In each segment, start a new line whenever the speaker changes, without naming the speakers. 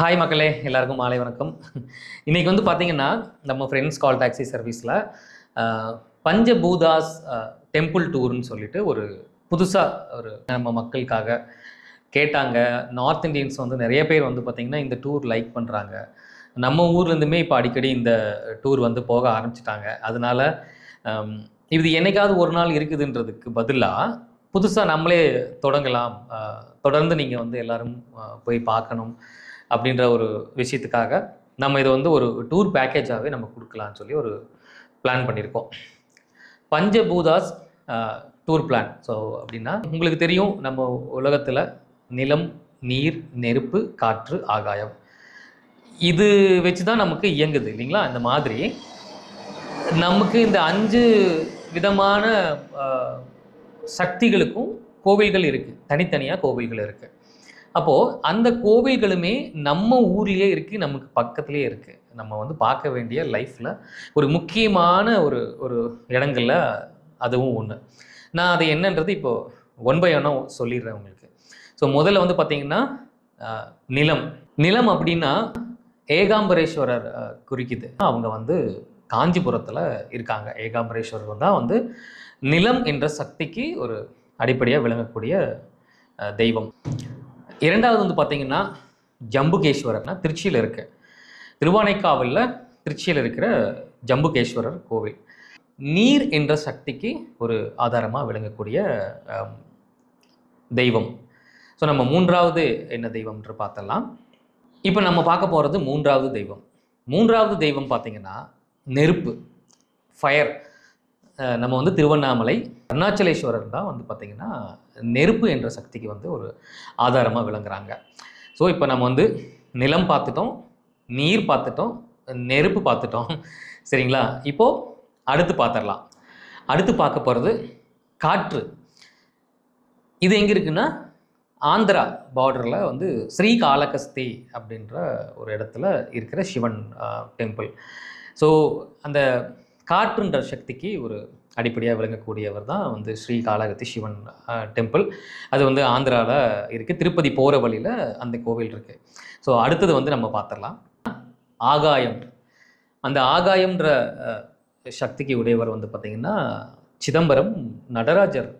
Hi மக்களே, எல்லாருக்கும் மாலை வணக்கம். இன்றைக்கி வந்து பார்த்திங்கன்னா நம்ம ஃப்ரெண்ட்ஸ் கால் டாக்ஸி சர்வீஸில் பஞ்சபூதாஸ் டெம்பிள் டூர்னு சொல்லிட்டு ஒரு புதுசாக ஒரு நம்ம மக்களுக்காக கேட்டாங்க. நார்த் இந்தியன்ஸ் வந்து நிறைய பேர் வந்து பார்த்திங்கன்னா இந்த டூர் லைக் பண்ணுறாங்க. நம்ம ஊர்லேருந்துமே இப்போ அடிக்கடி இந்த டூர் வந்து போக ஆரம்பிச்சிட்டாங்க. அதனால் இது என்னைக்காவது ஒரு நாள் இருக்குதுன்றதுக்கு பதிலாக புதுசாக நம்மளே தொடங்கலாம், தொடர்ந்து நீங்கள் வந்து எல்லோரும் போய் பார்க்கணும் அப்படின்ற ஒரு விஷயத்துக்காக நம்ம இதை வந்து ஒரு டூர் பேக்கேஜாகவே நம்ம கொடுக்கலான்னு சொல்லி ஒரு பிளான் பண்ணியிருக்கோம். பஞ்சபூதாஸ் டூர் பிளான். ஸோ அப்படின்னா உங்களுக்கு தெரியும், நம்ம உலகத்தில் நிலம், நீர், நெருப்பு, காற்று, ஆகாயம் இது வச்சு தான் நமக்கு இயங்குது இல்லைங்களா? இந்த மாதிரி நமக்கு இந்த 5 விதமான சக்திகளுக்கும் கோவில்கள் இருக்குது, தனித்தனியாக கோவில்கள் இருக்குது. அப்போது அந்த கோவில்களுமே நம்ம ஊர்லேயே இருக்குது, நமக்கு பக்கத்துலேயே இருக்குது. நம்ம வந்து பார்க்க வேண்டிய லைஃப்பில் ஒரு முக்கியமான ஒரு ஒரு இடங்களில் அதுவும் ஒன்று. நான் அது என்னன்றது இப்போது ஒன் பை ஒன்னாக சொல்லிடுறேன் உங்களுக்கு. ஸோ முதல்ல வந்து பார்த்திங்கன்னா நிலம். நிலம் அப்படின்னா ஏகாம்பரேஸ்வரர் குறிக்குது. அவங்க வந்து காஞ்சிபுரத்தில் இருக்காங்க. ஏகாம்பரேஸ்வரர் தான் வந்து நிலம் என்ற சக்திக்கு ஒரு அடிப்படையாக விளங்கக்கூடிய தெய்வம். இரண்டாவது வந்து பார்த்திங்கன்னா ஜம்புகேஸ்வரர்னா திருச்சியில் இருக்குது. திருவானைக்காவலில் திருச்சியில் இருக்கிற ஜம்புகேஸ்வரர் கோவில் நீர் என்ற சக்திக்கு ஒரு ஆதாரமாக விளங்கக்கூடிய தெய்வம். ஸோ நம்ம மூன்றாவது என்ன தெய்வம்ன்று பார்த்தலாம். இப்போ நம்ம பார்க்க போகிறது மூன்றாவது தெய்வம். மூன்றாவது தெய்வம் பார்த்திங்கன்னா நெருப்பு, ஃபயர். நம்ம வந்து திருவண்ணாமலை அருணாச்சலேஸ்வரர் தான் வந்து பார்த்திங்கன்னா நெருப்பு என்ற சக்திக்கு வந்து ஒரு ஆதாரமாக விளங்குறாங்க. ஸோ இப்போ நம்ம வந்து நிலம் பார்த்துட்டோம், நீர் பார்த்துட்டோம், நெருப்பு பார்த்துட்டோம், சரிங்களா? இப்போது அடுத்து பார்த்துடலாம். அடுத்து பார்க்க போகிறது காற்று. இது எங்கே இருக்குன்னா ஆந்திரா பார்டரில் வந்து ஸ்ரீகாளஹஸ்தி அப்படின்ற ஒரு இடத்துல இருக்கிற சிவன் டெம்பிள். ஸோ அந்த காற்றுன்ற சக்திக்கு ஒரு அடிப்படையாக விளங்கக்கூடியவர் தான் வந்து ஸ்ரீகாளஹஸ்தி சிவன் டெம்பிள். அது வந்து ஆந்திராவில் இருக்குது. திருப்பதி போகிற வழியில் அந்த கோவில் இருக்குது. ஸோ அடுத்தது வந்து நம்ம பார்த்துடலாம் ஆகாயம். அந்த ஆகாயம்ன்ற சக்திக்கு உடையவர் வந்து பார்த்திங்கன்னா சிதம்பரம் நடராஜர்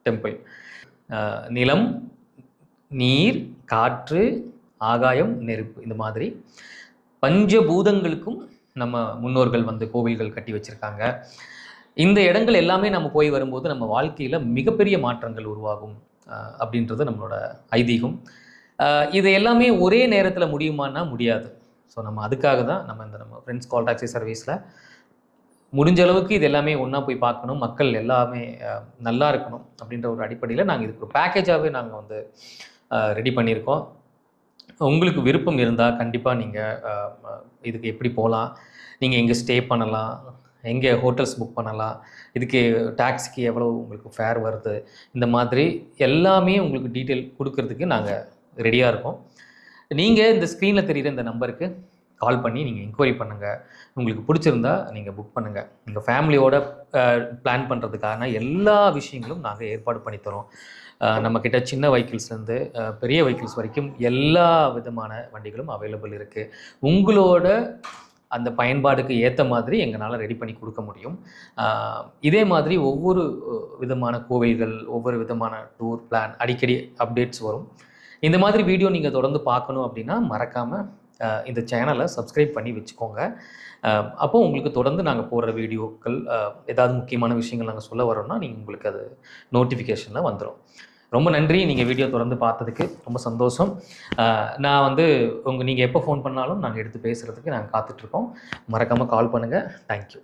டெம்பிள். நிலம், நீர், காற்று, ஆகாயம், நெருப்பு, இந்த மாதிரி பஞ்சபூதங்களுக்கும் நம்ம முன்னோர்கள் வந்து கோவில்கள் கட்டி வச்சுருக்காங்க. இந்த இடங்கள் எல்லாமே நம்ம போய் வரும்போது நம்ம வாழ்க்கையில் மிகப்பெரிய மாற்றங்கள் உருவாகும் அப்படின்றது நம்மளோட ஐதீகம். இது எல்லாமே ஒரே நேரத்தில் முடியுமான்னா முடியாது. ஸோ நம்ம அதுக்காக தான் நம்ம ஃப்ரெண்ட்ஸ் கால் டாக்ஸி சர்வீஸில் முடிஞ்ச அளவுக்கு இது எல்லாமே ஒன்றா போய் பார்க்கணும், மக்கள் எல்லாமே நல்லா இருக்கணும் அப்படின்ற ஒரு அடிப்படையில் நாங்கள் இதுக்கு ஒரு பேக்கேஜாகவே நாங்கள் வந்து ரெடி பண்ணியிருக்கோம். உங்களுக்கு விருப்பம் இருந்தால் கண்டிப்பாக நீங்கள் இதுக்கு எப்படி போகலாம், நீங்கள் எங்கே ஸ்டே பண்ணலாம், எங்கே ஹோட்டல்ஸ் புக் பண்ணலாம், இதுக்கு டாக்ஸிக்கு எவ்வளோ உங்களுக்கு ஃபேர் வருது, இந்த மாதிரி எல்லாமே உங்களுக்கு டீட்டெயில் கொடுக்கறதுக்கு நாங்கள் ரெடியாக இருக்கோம். நீங்கள் இந்த ஸ்க்ரீனில் தெரிகிற இந்த நம்பருக்கு கால் பண்ணி நீங்கள் என்கொயரி பண்ணுங்கள். உங்களுக்கு பிடிச்சிருந்தா நீங்கள் புக் பண்ணுங்கள். உங்கள் ஃபேமிலியோட பிளான் பண்ணுறதுக்கான எல்லா விஷயங்களும் நாங்கள் ஏற்பாடு பண்ணித்தரோம். நம்மக்கிட்ட சின்ன வெஹிக்கிள்ஸ்லேருந்து பெரிய வெஹிக்கிள்ஸ் வரைக்கும் எல்லா விதமான வண்டிகளும் அவைலபிள் இருக்குது. உங்களோட அந்த பயன்பாடுக்கு ஏற்ற மாதிரி எங்களால் ரெடி பண்ணி கொடுக்க முடியும். இதே மாதிரி ஒவ்வொரு விதமான கோவில்கள், ஒவ்வொரு விதமான டூர் பிளான் அடிக்கடி அப்டேட்ஸ் வரும். இந்த மாதிரி வீடியோ நீங்கள் தொடர்ந்து பார்க்கணும் அப்படின்னா மறக்காமல் இந்த சேனலை சப்ஸ்கிரைப் பண்ணி வச்சுக்கோங்க. அப்போது உங்களுக்கு தொடர்ந்து நாங்கள் போடுற வீடியோக்கள் ஏதாவது முக்கியமான விஷயங்கள் நாங்கள் சொல்ல வரோம்னா உங்களுக்கு அது நோட்டிஃபிகேஷனில் வந்துடும். ரொம்ப நன்றி, நீங்கள் வீடியோ தொடர்ந்து பார்த்ததுக்கு ரொம்ப சந்தோஷம். நான் வந்து நீங்கள் எப்போ ஃபோன் பண்ணாலும் நாங்கள் எடுத்து பேசுகிறதுக்கு நாங்கள் காத்துட்ருக்கோம். மறக்காமல் கால் பண்ணுங்கள். தேங்க்யூ.